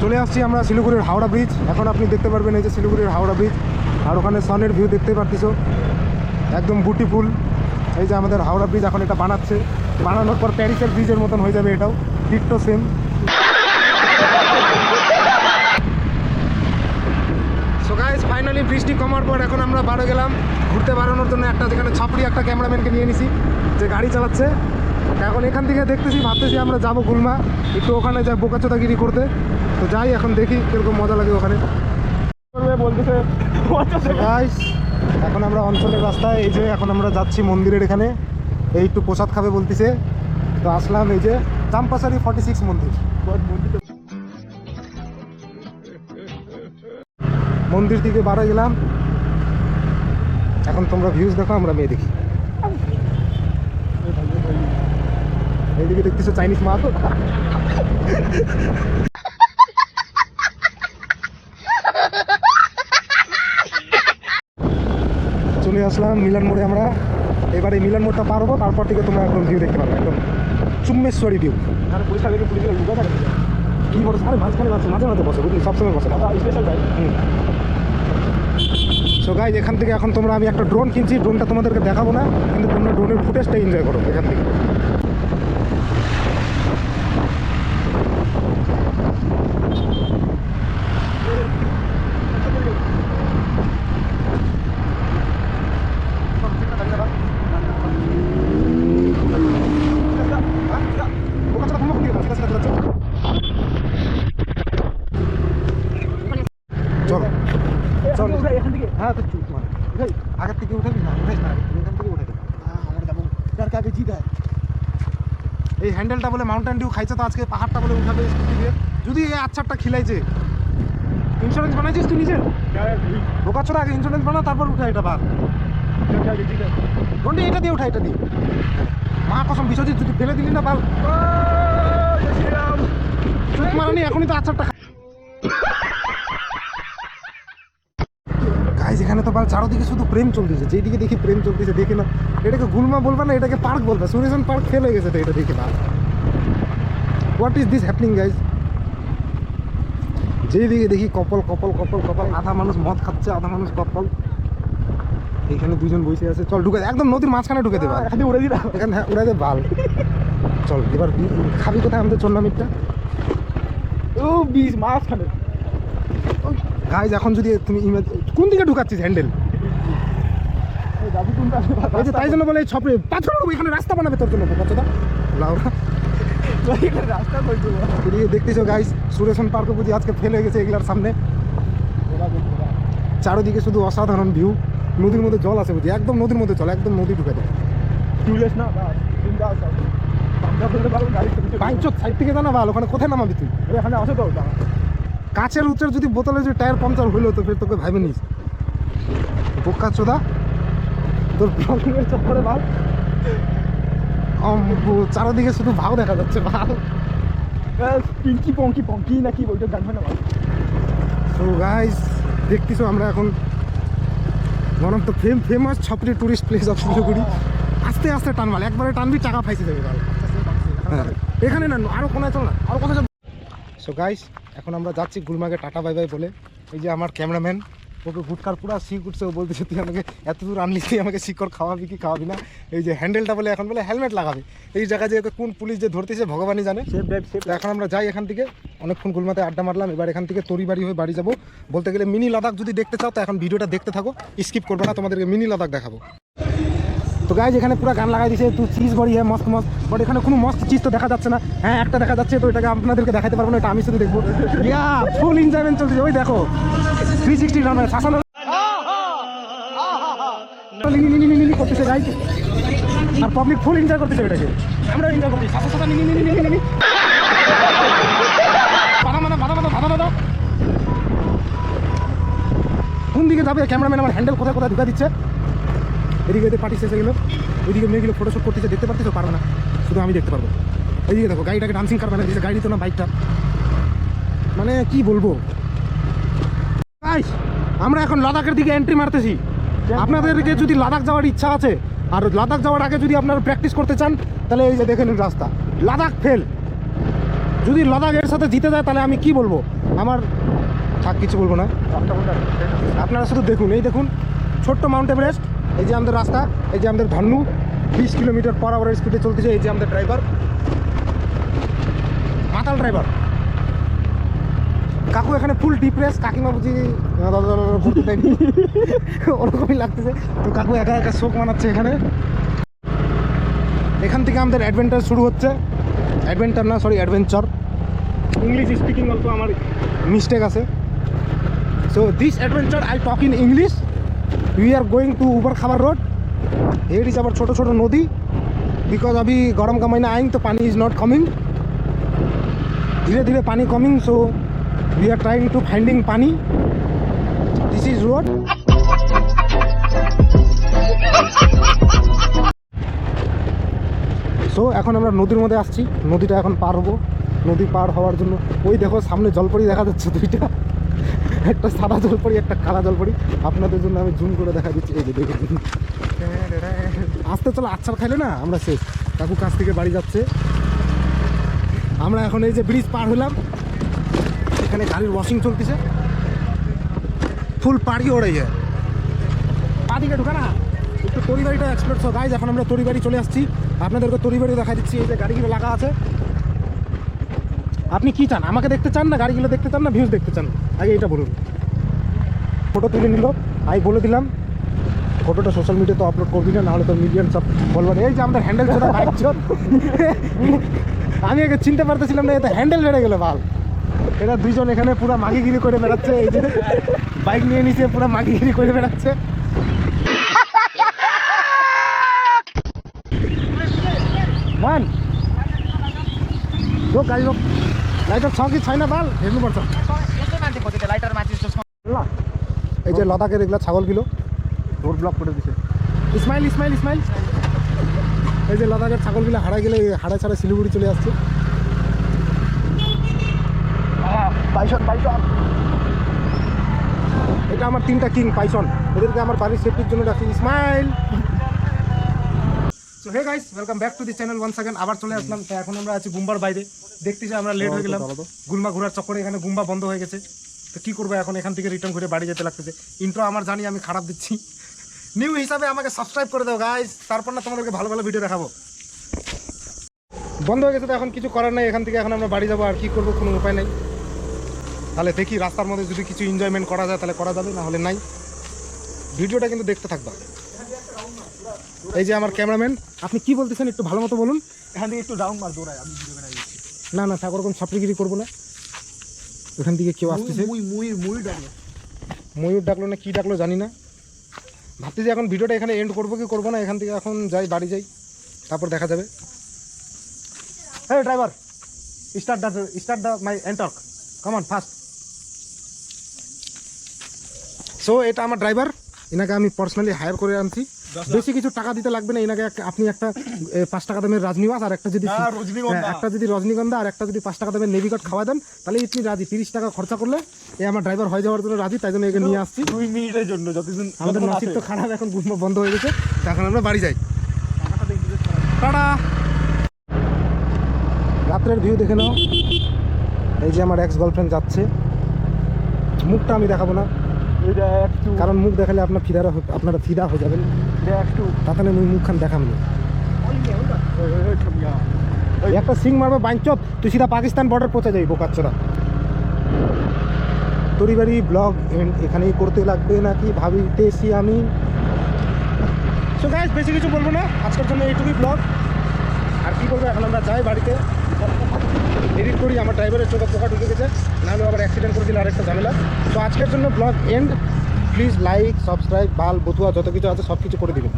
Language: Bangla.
চলে আসছি আমরা শিলিগুড়ির হাওড়া ব্রিজ। এখন আপনি দেখতে পারবেন এই যে শিলিগুড়ির হাওড়া ব্রিজ, আর ওখানে সানের ভিউ দেখতে পারতেছো, একদম বিউটিফুল। এই যে আমাদের হাওড়া ব্রিজ এখন এটা বানাচ্ছে, বানানোর পর প্যারিসের ব্রিজের মতন হয়ে যাবে, এটাও ডিট্টো সেম। সো গাইস ফাইনালি বৃষ্টি কমার পর এখন আমরা বারো গেলাম ঘুরতে বাড়ানোর জন্য, একটা যেখানে ছাপড়ি একটা ক্যামেরাম্যানকে নিয়ে নিছি যে গাড়ি চালাচ্ছে। এখন এখান থেকে দেখতেছি, ভাবতেছি আমরা যাবো গুলমা, একটু ওখানে যাই বোকাচোদাগিরি করতে। তো যাই, এখন দেখি কিরকম মজা লাগে ওখানে বলতেছে। গাইস এখন আমরা অঞ্চলের রাস্তায়, এই যে এখন আমরা যাচ্ছি মন্দিরের এখানে, এই একটু প্রসাদ খাবে বলতেছে। তো আসলাম এই যে চাম্পাসারি 46 মন্দির, মন্দির থেকে বাড়া গেলাম। এখন তোমরা ভিউজ দেখো, আমরা মেয়ে দেখি। এইদিকে দেখতেছো চাইনিজ মা, তো চলে আসলাম মিলন মোড়ে আমরা। এবারে মিলন মোড়টা পার হবো, তারপর থেকে তোমরা একদম ভিউ দেখতে পারবে, একদম চুম্বেশ্বরী ভিউ। কি বলো, আরে মাঝখানে যাচ্ছে, মাঝে মাঝে বসে, বুঝলি, সবসময় বসে। সো গাইজ এখান থেকে এখন তোমরা, আমি একটা ড্রোন কিনছি, ড্রোনটা তোমাদেরকে দেখাবো না, কিন্তু তোমরা ড্রোনের ফুটেজটা এনজয় করো এখান থেকে। চলো চলো, হ্যাঁ তো চুপ মানে আগের থেকে উঠাবি না, উঠাইস না, এখান থেকে উঠে দেবো। আমরা যাবো যার কাকে জিত হয়। এই হ্যান্ডেলটা বলে মাউন্টেন ডিউ খাইছে, তো আজকে পাহাড়টা বলে উঠাবে স্কুটি দিয়ে। যদি এই আচ্ছাটা খিলাইছে, ইন্স্যুরেন্স বানাইছিস তুই নিজের? বোকাচোদা, আগে ইন্স্যুরেন্স বানা, তারপর উঠা এটা বার। কোনটি? এটা দিয়ে উঠা, এটা দিয়ে। মা কসম, বিশ্বজিৎ যদি ফেলে দিলি না বাল, চুপ মারানি, এখনই তো আচ্ছাটা। গাইজ এখানে তো বাল চারোদিকে শুধু প্রেম চলতেছে, যেদিকে দেখি প্রেম চলতেছে, দেখে না এটাকে গুলমা বলবে না, এটাকে পার্ক বলবে। সুরেশন পার্ক ফেল হয়ে গেছে, এটা দেখে না। What is this happening guys? যেদিকে দেখি কপল কপল কপল কপল, আধা মানুষ মদ খাচ্ছে, আধা মানুষ কপল। এখানে দুজন বসে আছে, চল ঢুকে, একদম নদীর মাঝখানে ঢুকে দেবা, উড়ে দিবা এখানে, হ্যাঁ উড়ে দে বাল। চল এবার খাবি কোথায় আমাদের চন্নামিটটা? ও বিষ মাঝখানে। গাইজ এখন যদি তুমি কোন দিকে ঢুকাচ্ছিস হ্যান্ডেল? তাই জন্য বলে ছপে পাথর এখানে রাস্তা বানাবে তোর জন্য, বোকাচোদা লাউরা। দেখতেছো গাইজ, সুরেশন পার্কে বুঝি আজকে ফেল হয়ে গেছে এগুলার সামনে। চারোদিকে শুধু অসাধারণ ভিউ, নদীর মধ্যে জল আছে বুঝি, একদম নদীর মধ্যে চল, একদম নদী ঢুকে দেয়। সাইড থেকে জানা ভালো, ওখানে কোথায় নামাবি তুই? এখানে আসে তো কাছের উচ্চের যদি বোতলে যদি টায়ার পাংচার হইলো, তো ফের তোকে ভাইবে নিস বোকাচোদা, তোর ব্লগিংয়ের চক্করে ভাব। চারোদিকে শুধু ভাও দেখা যাচ্ছে, ভাও পিঙ্কি পঙ্কি পঙ্কি নাকি ওইটা গান হয় না। তো গাইস দেখতেছো আমরা এখন ওয়ান অফ দ্য ফেমাস ছাপড়ি টুরিস্ট প্লেস অফ শিলিগুড়ি। আস্তে আস্তে টানবাল, একবারে টানবি টাকা ফাইসে যাবে ভালো। হ্যাঁ এখানে না, আরও কোনায় চল না, আরও কোথায়। সো গাইস এখন আমরা যাচ্ছি গুলমাকে টাটা বাই বাই বলে। এই যে আমার ক্যামেরাম্যান, ওকে গুটকার পুরো শিক উঠছে, ও বলতেছে তুই আমাকে এত দূর আনলি, তুই আমাকে শিকড় খাওয়াবি কি খাওয়াবি না। এই যে হ্যান্ডেলটা বলে এখন বলে হেলমেট লাগাবে, এই জায়গায় যে কোন পুলিশ যে ধরতেছে ভগবানই জানে। এখন আমরা যাই এখান থেকে, অনেকক্ষণ গুলমাতে আড্ডা মারলাম, এবার এখান থেকে তরিবাড়ি হয়ে বাড়ি যাবো। বলতে গেলে মিনি লাদাখ যদি দেখতে চাও তো এখন ভিডিওটা দেখতে থাকো, স্কিপ করবে না, তোমাদেরকে মিনি লাদাখ দেখাবো। তো গাইজ এখানে পুরো গান লাগাই দিয়েছে, তুই চিজ বড়ি হ্যাঁ মস্ত মস্ত, বাট এখানে কোনো মস্ত চিজ তো দেখা যাচ্ছে না। হ্যাঁ একটা দেখা যাচ্ছে, তো এটাকে আপনাদেরকে দেখাতে পারবো না, এটা আমি শুধু দেখবো। ফুল এনজয়মেন্ট চলছে, ওই দেখো 360 রান শাসানো করতেছে গাইজ, আর পাবলিক ফুল এনজয় করতেছে এটাকে, আমরা এনজয় করছি। কোন দিকে যাবে ক্যামেরাম্যান? আমার হ্যান্ডেল কোথায় কোথায় ঢুকা দিচ্ছে। এদিকে পার্টি শেষ হয়ে গেলো, ওইদিকে মেয়েগুলো ফটোশ্যুট করতেছে, দেখতে পারতেছো? পারো না, শুধু আমি দেখতে পারবো। এইদিকে দেখো গাড়িটাকে ডান্সিং কার বানিয়ে দিয়েছে, গাড়ি তো না বাইকটা, মানে কি বলবো। আমরা এখন লাদাখের দিকে এন্ট্রি মারতেছি। আপনাদেরকে যদি লাদাখ যাওয়ার ইচ্ছা আছে, আর লাদাখ যাওয়ার আগে যদি আপনারা প্র্যাকটিস করতে চান, তাহলে এই যে দেখেন রাস্তা, লাদাখ ফেল। যদি লাদাখ এর সাথে জিতে যায় তাহলে আমি কি বলবো, আমার থাক, কিছু বলবো না, আপনারা শুধু দেখুন। এই দেখুন ছোট্ট মাউন্ট এভারেস্ট, এই যে আমাদের রাস্তা, এই যে আমাদের ধন্নু 20 কিলোমিটার/আওয়ার স্পিডে চলতেছে। এই যে আমাদের ড্রাইভার, মাতাল ড্রাইভার কাকু এখানে ফুল ডিপ্রেস। কাকিমা বুঝি ঘুরতে দেয়নি, ওরকমই লাগতেছে। তো কাকু একা একা শোক মানাচ্ছে এখানে। এখান থেকে আমাদের অ্যাডভেঞ্চার শুরু হচ্ছে। অ্যাডভেঞ্চার না, সরি, অ্যাডভেঞ্চার। ইংলিশ স্পিকিং অল্প আমার মিস্টেক আছে। So this adventure I talk in English. We are going to ऊपर खाबर रोड। हेयर इज अवर छोटो छोटो नदी, बिकॉज अभी गरम का महीना आएंगे तो पानी इज नॉट कमिंग, धीरे धीरे पानी coming. So we are trying to finding pani. This is road. So এখন আমরা নদীর মধ্যে আসছি, নদীটা এখন পার হবো। নদী পার হওয়ার জন্য ওই দেখো সামনে জলপরি দেখা যাচ্ছে দুইটা, একটা সাদা জলপরি, একটা কালা জলপরি। আপনাদের জন্য আমি জুম করে দেখা দিচ্ছি। এই যে দেখুন, আসতে চলো, আচ্ছা খাইলে না আমরা শেষ। কাকু কাছ থেকে বাড়ি যাচ্ছে। আমরা এখন এই যে ব্রিজ পার হলাম, এখানে গাড়ির ওয়াশিং চলতেছে, ফুল পাড়ি ওড়ে যায়। পা দিকে ঢুকা না, একটু তরিবাড়িটা এক্সপ্লোর। সো গাইজ এখন আমরা তরিবাড়ি চলে আসছি, আপনাদেরকে তরিবাড়ি দেখা দিচ্ছি। এই যে গাড়িগুলো লাগা আছে। আপনি কি চান, আমাকে দেখতে চান না গাড়িগুলো দেখতে চান না ভিউজ দেখতে চান, আগে এটা বলুন। ফটো তুলে নিল, আমি বলে দিলাম ফটোটা সোশ্যাল মিডিয়াতে আপলোড করবি না, নাহলে তো মিলিয়ন সব বলবেন। এই যে আমাদের হ্যান্ডেল ছোটা বাইক চোর, আমি আগে চিনতে পারতেছিলাম না, এটা হ্যান্ডেল বেড়ে গেলো বাল। এরা দুইজন এখানে পুরো মাগিগিরি করে বেড়াচ্ছে। এই যে বাইক নিয়ে নিচে পুরো মাগিগিরি করে বেড়াচ্ছে। मान जो गाडी लाइटर छ कि छैन बाल हेर्नुपर्छ। এই যে লদাখের এগুলা ছাগলগুলো রোড ব্লক করে দিছে। ইসমাইল ইসমাইল ইসমাইল, এই যে লদাখের ছাগলগুলো হারাই গেলে হাড়ে ছাড়া শিলিগুড়ি চলে আসছে। পাইসন পাইসন, এটা আমার 3টা কিং পাইসন, এদেরকে আমার বাড়ির সেফটির জন্য রাখি। Ismail. So hey guys, welcome back to the channel once again. আবার চলে আসলাম। তো এখন আমরা আছি গুম্বার বাইরে। দেখতেছি আমরা লেট হয়ে গেলাম গুলমা ঘোরার চক্করে, এখানে গুম্বা বন্ধ হয়ে গেছে। তো কী করবো এখন, এখান থেকে রিটার্ন করে বাড়ি যেতে লাগতেছে। ইন্ট্রো আমার জানি আমি খারাপ দিচ্ছি, নিউ হিসাবে আমাকে সাবস্ক্রাইব করে দাও গাইস, তারপর না তোমাদেরকে ভালো ভালো ভিডিও দেখাবো। বন্ধ হয়ে গেছে তো এখন কিছু করার নাই, এখান থেকে এখন আমরা বাড়ি যাবো। আর কি করবো, কোনো উপায় নেই। তাহলে দেখি রাস্তার মধ্যে যদি কিছু এনজয়মেন্ট করা যায় তাহলে করা যাবে, না হলে নাই। ভিডিওটা কিন্তু দেখতে থাকবা। এই যে আমার ক্যামেরাম্যান, আপনি কি বলতেছেন একটু ভালো মতো বলুন। এখান থেকে একটু রাউন্ড মার দৌড়ায়, আমি ভিডিও বানাই দিচ্ছি। না না থাক, ওরকম ছাপড়িগিরি করবো না। ওখান থেকে কেউ আসতেছে, ময়ূর ডাকলো না কি ডাকলো জানি না। ভাবতেছি এখন ভিডিওটা এখানে এন্ড করবো কি করবো না। এখান থেকে এখন যাই, বাড়ি যাই, তারপর দেখা যাবে। হ্যাঁ ড্রাইভার, স্টার্ট দ্য মাই এন্টর্ক, কাম অন ফাস্ট। সো এটা আমার ড্রাইভার, এনাকে আমি পার্সোনালি হায়ার করে আনছি। বেশি কিছু টাকা দিতে লাগবে না এনাকে। আপনি একটা 5 টাকা দামের রাজনিবাস আর একটা যদি রজনীগন্ধা আর একটা যদি 5 টাকা দামের নেভিগট খাওয়া দেন তাহলে আপনি রাজি। 30 টাকা খরচা করলে এ আমার ড্রাইভার হয়ে যাওয়ার জন্য রাজি, তাই জন্য একে নিয়ে আসছি 2 মিনিটের জন্য। যতদিন আমাদের নসিব তো খারাপ, এখন গুম্বা বন্ধ হয়ে গেছে, এখন আমরা বাড়ি যাই। টাটা। রাত্রের ভিউ দেখে নাও। এই যে আমার এক্স গার্লফ্রেন্ড যাচ্ছে, মুখটা আমি দেখাবো না, কারণ মুখ দেখালে আপনারা ফিদা হয়ে যাবেন। তাহলে আমি মুখখান দেখাবো। একটা সিং মারবে বাইঞ্চত, তুই সিধা পাকিস্তান বর্ডার পৌঁছে যাবি বোকাচ্চরা। তরিবাড়ি ব্লগ এন্ড এখানেই করতে লাগবে নাকি ভাবিতেছি আমি। সো গাইস, বেশি কিছু বলবো না আজকের জন্য, এইটুকুই ব্লগ। আর কি করবো, এখন আমরা যাই বাড়িতে, এডিট করি। আমার ড্রাইভারের চোখে পোকা ঢুকে গেছে, নাহলে আবার অ্যাক্সিডেন্ট করে দিলে আরেকটা ঝামেলা। তো আজকের জন্য blog end. Please like, subscribe, বাল বতুয়া যত কিছু আছে সব কিছু করে দিবেন।